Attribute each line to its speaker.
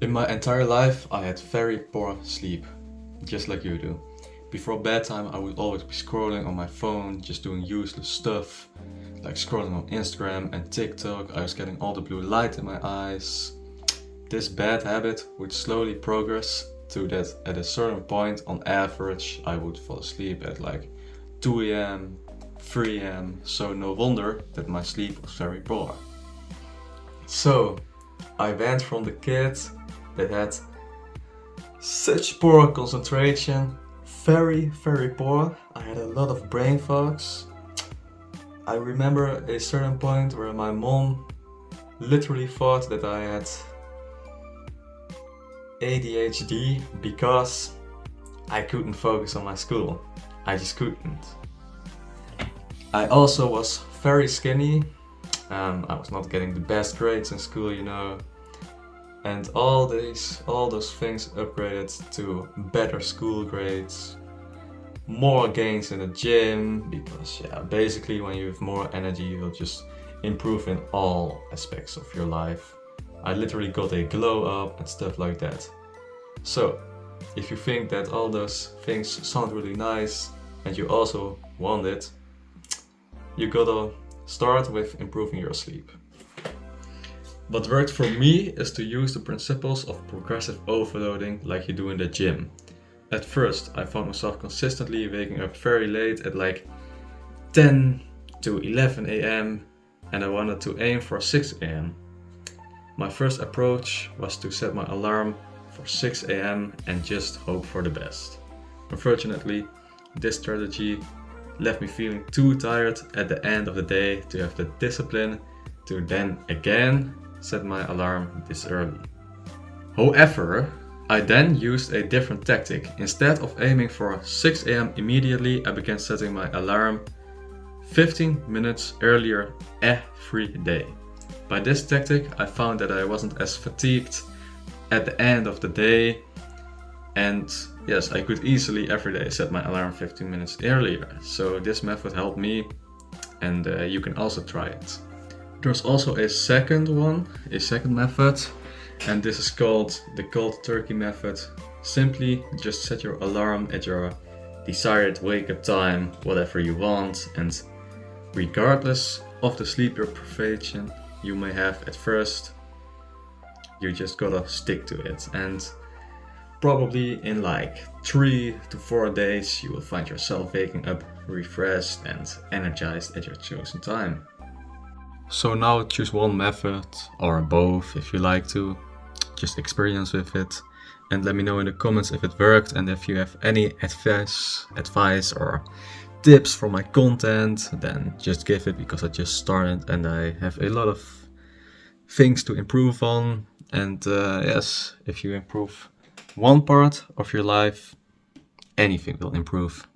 Speaker 1: In my entire life, I had very poor sleep, just like you do. Before bedtime, I would always be scrolling on my phone, just doing useless stuff, like scrolling on Instagram and TikTok. I was getting all the blue light in my eyes. This bad habit would slowly progress to that at a certain point, on average, I would fall asleep at like 2 am, 3 am, so no wonder that my sleep was very poor. So, I went from the kid that had such poor concentration, very poor. I had a lot of brain fogs. I remember a certain point where my mom literally thought that I had ADHD because I couldn't focus on my school. I just couldn't. I also was very skinny. I was not getting the best grades in school, and all those things upgraded to better school grades, more gains in the gym, because basically when you have more energy, you'll just improve in all aspects of your life. I literally got a glow up and stuff like that. So, if you think that all those things sound really nice and you also want it, you gotta start with improving your sleep. What worked for me is to use the principles of progressive overloading like you do in the gym. At first, I found myself consistently waking up very late at like 10 to 11 am, and I wanted to aim for 6 am. My first approach was to set my alarm for 6 am and just hope for the best. Unfortunately, this strategy left me feeling too tired at the end of the day to have the discipline to then again set my alarm this early. However, I then used a different tactic. Instead of aiming for 6 am immediately, I began setting my alarm 15 minutes earlier every day. By this tactic, I found that I wasn't as fatigued at the end of the day, and yes, I could easily every day set my alarm 15 minutes earlier. So this method helped me, and you can also try it. There's also a second method, and this is called the cold turkey method. Simply just set your alarm at your desired wake up time, whatever you want, and regardless of the sleep deprivation you may have at first, you just gotta stick to it. And probably in like 3 to 4 days, you will find yourself waking up refreshed and energized at your chosen time. So now choose one method, or both if you like to. Just experience with it and let me know in the comments if it worked, and if you have any advice or tips for my content, then just give it, because I just started and I have a lot of things to improve on. And yes, if you improve one part of your life, anything will improve.